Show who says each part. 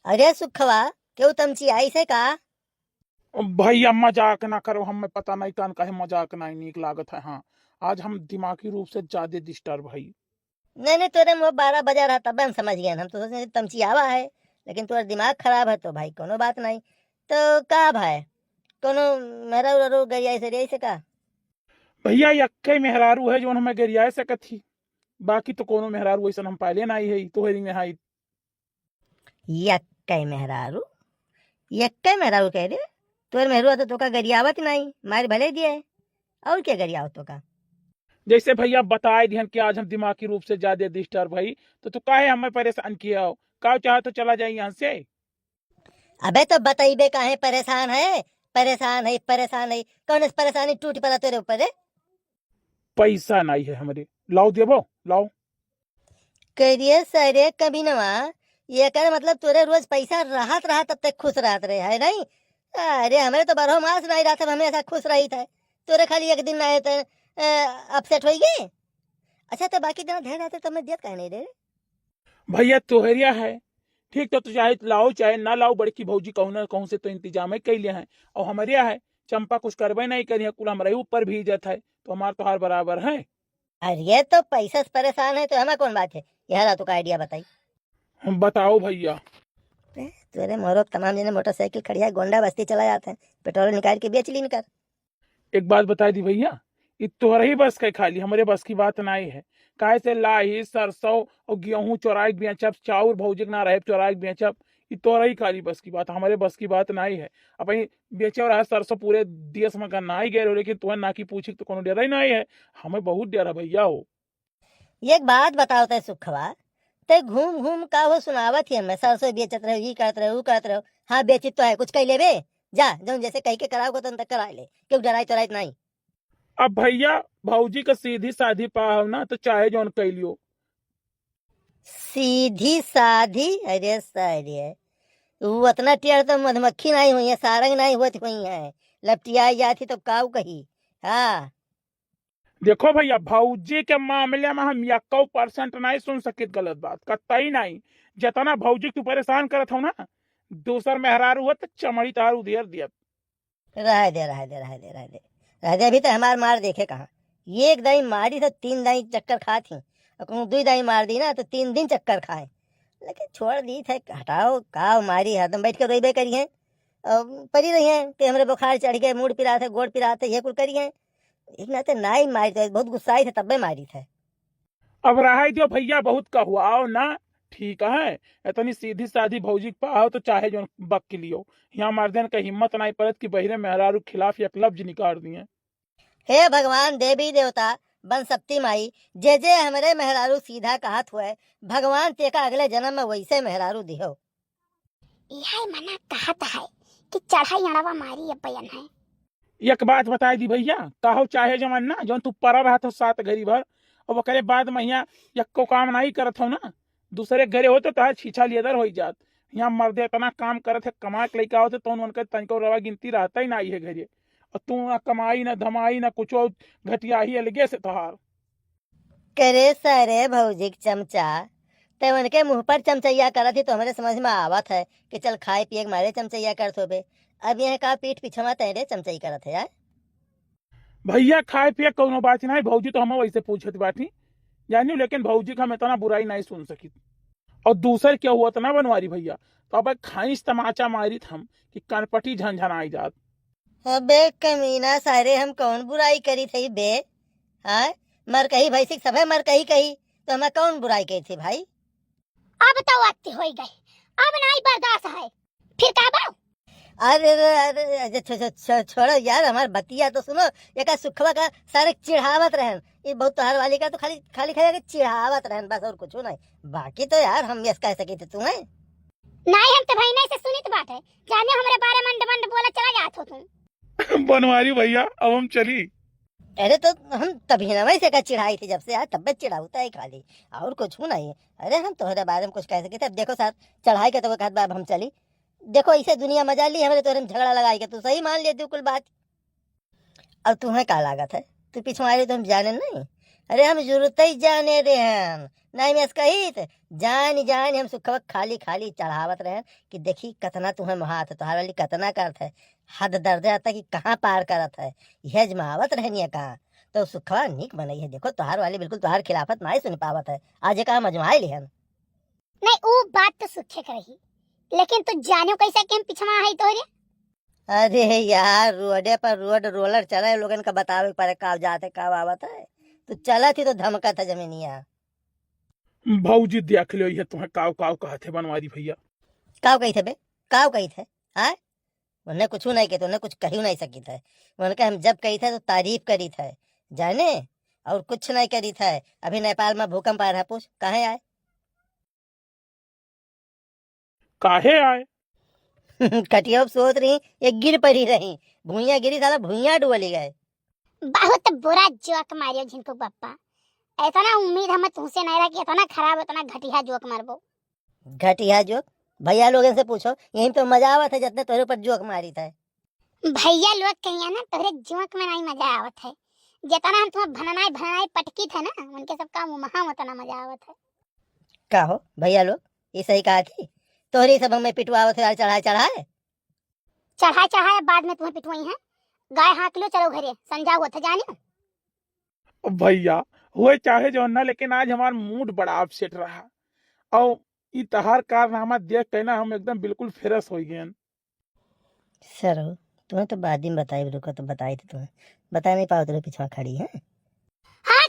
Speaker 1: अरे सुखवा क्यों तमची आई से का।
Speaker 2: भैया मजाक ना करो, हमें पता नहीं कान कहे मजाक नहीं नीक लागत है। हाँ, आज हम दिमागी रूप से ज्यादा डिस्टर्ब है।
Speaker 1: नहीं नहीं तोरे मुँह 12 बजा रहा तब हम समझ गए। हम तो सोचे तमची आवा है, लेकिन तोरा दिमाग खराब है तो भाई कोनो बात नहीं। तो का भाई कोनो मेरा उरो गरिया से रही से का।
Speaker 2: भैया यक्के मेहरारू है जो हमें गरिया सकत थी, बाकी तो कोनो मेहरारू ऐसा हम पहले ना आई है तो हेरी में हाई।
Speaker 1: यक्कै मेहरारू यक्कै मेहरारू कह रहे। तोर मेहरू तो का गरियावत नहीं मार भले दिए है। और क्या गरियाव तो का।
Speaker 2: जैसे भैया बताए दिहन कि आज हम दिमागी रूप से ज्यादा डिस्टर्ब है, तो काहे हमें परेशान किया हो? का चाहे तो चला जाए यहाँ से।
Speaker 1: अबे तो बताइबे काहे परेशान है। परेशान है परेशान है कौन परेशानी टूट पड़ा तेरे ऊपर है।
Speaker 2: पैसा नहीं है हमारे, लाओ देवो लाओ।
Speaker 1: करिए सरे कभी नवा। ये कर मतलब तोरे रोज पैसा राहत रहा तब तक खुश रहत रहे है नहीं। अरे हमें तो बारह मास नहीं रहा था हमेशा खुश रही था। तोरे खाली एक दिन आए तो अपसेट हो गए। अच्छा तो बाकी दिन ध्यान रहते तो मैं दियत कहे नहीं रे।
Speaker 2: भैया तोहरिया है, ठीक तो चाहे लाओ चाहे ना लाओ, बड़की भौजी कहूँ ना कहूँ से तो इंतजाम है कैले हैं। और हमारे है चंपा कुछ करबे नहीं करी है, कुल हमारे ऊपर भी इज्जत है, तो हमार तो हार बराबर है।
Speaker 1: अरे तो पैसा से परेशान है तो हमें कौन बात है। यह तो का आइडिया बताई।
Speaker 2: हम बताओ भैया।
Speaker 1: तेरे मोरो तमाम जने मोटरसाइकिल खड़ी है गोंडा बस्ती चला जाते हैं। पेट्रोल निकाल के बेच ली निकाल।
Speaker 2: एक बात बता दी भैया, ये तोहरा ही बस का खाली, हमारे बस की बात नहीं है। काहे से लाही सरसों और गेहूं चौराई के बेचब, चाउर भौजी के ना रहे चौराई के बेचब, ये तोहरा ही खाली बस की बात, हमारे बस की बात नहीं है। अब बेचे और सरसों पूरे देश में ना ही गए हो, लेकिन तुम्हें ना की पूछी तो कोनो डेरा ही नहीं है। हमें बहुत डेरा भैया हो।
Speaker 1: एक बात बताओ ते सुखवा। ते घूम घूम का वो सुनावत ही हमें सरसों बेचत रहे ये करत रहे वो करत रहे। हाँ बेचित तो है कुछ कह ले बे। जा जो जैसे कह के कराओगे तो तक करा ले क्यों डराई तो नहीं।
Speaker 2: अब भैया भौजी का सीधी साधी पाव ना तो चाहे जौन कैलियो।
Speaker 1: सीधी साधी अरे सारे वो उतना टेढ़ तो मधुमक्खी नहीं हुई है सारंग नहीं हुई हुई है। लपटिया जाती तो काऊ कही। हाँ
Speaker 2: देखो भैया भौजी के मामले में हम 1% नहीं सुन सकित गलत बात कतई नहीं। जितना भौजी तू परेशान करत हो ना, दूसर मेहरारू हुआ तो चमड़ी तारू देर दिया।
Speaker 1: रह दे रह दे रह दे रह दे रह दे। अभी तो हमार मार देखे कहाँ। ये एक दाई मारी तो 3 दाई चक्कर खा थी और कहूँ 2 दाई मार दी ना तो 3 दिन चक्कर खाए। लेकिन छोड़ दी थे हटाओ काव मारी हरदम बैठ के रोइबे करी है। परी रही है कि हमरे बुखार चढ़ गए मूड पिरा थे गोड़ पिरा थे ये कुल करी है। एक ना तो नाई मारी थे बहुत गुस्साई थे तब्बे मारी थे।
Speaker 2: अब रहा दियो भैया बहुत का हुआ आओ ना, ठीक है। इतनी सीधी साधी भौजी के पाओ तो चाहे जो बक के लियो। यहाँ मर्दन का हिम्मत नहीं पड़त कि बहिरे मेहरारू के खिलाफ एक लफ्ज निकाल दिए।
Speaker 1: हे भगवान देवी देवता बन सकती माई जे जे हमारे मेहरारू सीधा कहत हुए भगवान तेका अगले जन्म में वैसे मेहरारू दिहो।
Speaker 3: यह मना कहता है कि चढ़ाई अड़वा मारी अब बयन है।
Speaker 2: एक बात बताई दी भैया, कहो चाहे जमन ना जो तू परा रहा था सात घड़ी भर, और वकरे बाद में यहाँ यक्को काम नहीं करत हो ना, दूसरे घरे होते तो छीछा लेदर हो जात। यहाँ मर्दे इतना काम करत है कमा के लेके होते तो उनका तनिको रवा गिनती रहता ही नहीं है घरे। और तू ना कमाई ना धमाई ना कुछ घटिया ही अलगे से तहार।
Speaker 1: करे सारे भौजी के चमचा ते उनके मुंह पर चमचैया करत थी तो हमारे समझ में आवत है कि चल खाए पिए के मारे चमचैया करत हो बे। अब यह का पीठ पीछे तेरे चमचई करत है यार।
Speaker 2: भैया खाए पिए कोनो बात नहीं, भौजी तो हम वैसे पूछत बाटी जानी, लेकिन भौजी का हम इतना बुराई नहीं सुन सकी। और दूसर क्या हुआ ना बनवारी भैया, तो अब खाइस तमाचा मारी हम कि कनपटी झंझनाई जात।
Speaker 1: अबे कमीना सारे हम कौन बुराई करी थी बे। हाँ मर कही भाई सिख सब है मर कही कही तो हमें कौन बुराई कही थी भाई।
Speaker 3: अब तो आती हो गए, अब नहीं बर्दाश्त है फिर का बाऊ।
Speaker 1: अरे अरे अरे छोड़ो यार हमार बतिया तो सुनो। ये का सुखवा का सारे चिढ़ावत रहन ये बहुत तोहार वाली का तो खाली खाली खाली चिढ़ावत रहन बस और कुछ नहीं। बाकी तो यार हम यस कह सके थे तुम्हें।
Speaker 3: नहीं हम तो भाई नहीं से सुनित बात है, जाने हमारे बारे मंड मंड बोला चला जात हो तुम।
Speaker 2: बनवारी भैया अब हम चली।
Speaker 1: अरे तो हम तभी ना वैसे का चिढ़ाई थी जब से यार तब चिढ़ाता है खाली और कुछ हूँ नहीं। अरे हम तुम्हारे बारे में कुछ कह सके थे। अब देखो साथ चढ़ाई के तो कहत हम चली। देखो इसे दुनिया मजा ली हमारे तोरे में झगड़ा लगाई के तू सही मान लिया तू कुल बात। अब तुम्हें का लागत है तू पिछवाड़े तो हम जाने नहीं। अरे हम जरूरत ही जाने दे हम नहीं मैं कही थे जान जान हम सुखवा खाली खाली चढ़ावत रहे कि देखी कतना तुम्हें महात है तुहार वाली कतना करत है हद दर्द आता कि कहाँ पार करत है यह जमावत रहनी कहाँ तो सुखवा निक बनई है देखो तुहार वाली बिल्कुल तुहार खिलाफत नहीं सुन पावत है आज कहा मजमाए लिहन
Speaker 3: नहीं वो बात तो सुखे कर रही, लेकिन तू जानियो कैसे केम पिछवा है तोहरे।
Speaker 1: अरे यार रोडे पर रोड रोलर चला लोगन का बतावे पर का जाते का आवत है तो चला थी तो धमका था जमीनिया
Speaker 2: भाऊजी देख लो ये तुम्हें काव काव कहते बनवारी भैया।
Speaker 1: काव कही थे बे काव कही थे हाँ उन्हें कुछ नहीं कहते उन्हें कुछ कही नहीं सकी थे उनका हम जब कही थे तो तारीफ करी थे जाने और कुछ नहीं करी थे। अभी नेपाल में भूकंप आ रहा पूछ कहे आए
Speaker 2: काहे आए
Speaker 1: कटिया सोच रही ये गिर पड़ी रही भूइया गिरी साला भूइया डुबली गए।
Speaker 3: बहुत बुरा जोक मारियो झिनकू पप्पा, ऐसा ना उम्मीद हमें तुमसे नहीं रहा कि इतना खराब इतना घटिया जोक मारबो।
Speaker 1: घटिया जोक भैया लोगन से पूछो यही तो मजा आवत है जितने तोरे पर जोक मारी था।
Speaker 3: भैया लोग कहिए ना तोहरे जोक में नहीं मजा आवत है, जितना हम तुम्हें भननाई भननाई पटकी थे ना उनके सब काम वहां उतना मजा आवत है।
Speaker 1: का हो भैया लोग ये सही कहा थी तोहरी सब हमें पिटवावत है चढ़ाए चढ़ाए
Speaker 3: चढ़ाए चढ़ाए बाद में तुम्हें पिटवाई है। गाय हाँक लो चलो घरे संजा हुआ था जानियो।
Speaker 2: भैया हुए चाहे जो ना लेकिन आज हमारा मूड बड़ा अपसेट रहा और इतहार कारनामा देख के ना हम एकदम बिल्कुल फ्रेश हो गए।
Speaker 1: सर तुम्हें तो बाद में बताई रुको तो बताई थी तुम्हें बता नहीं पाओ तेरे पीछे खड़ी है।
Speaker 3: हाँ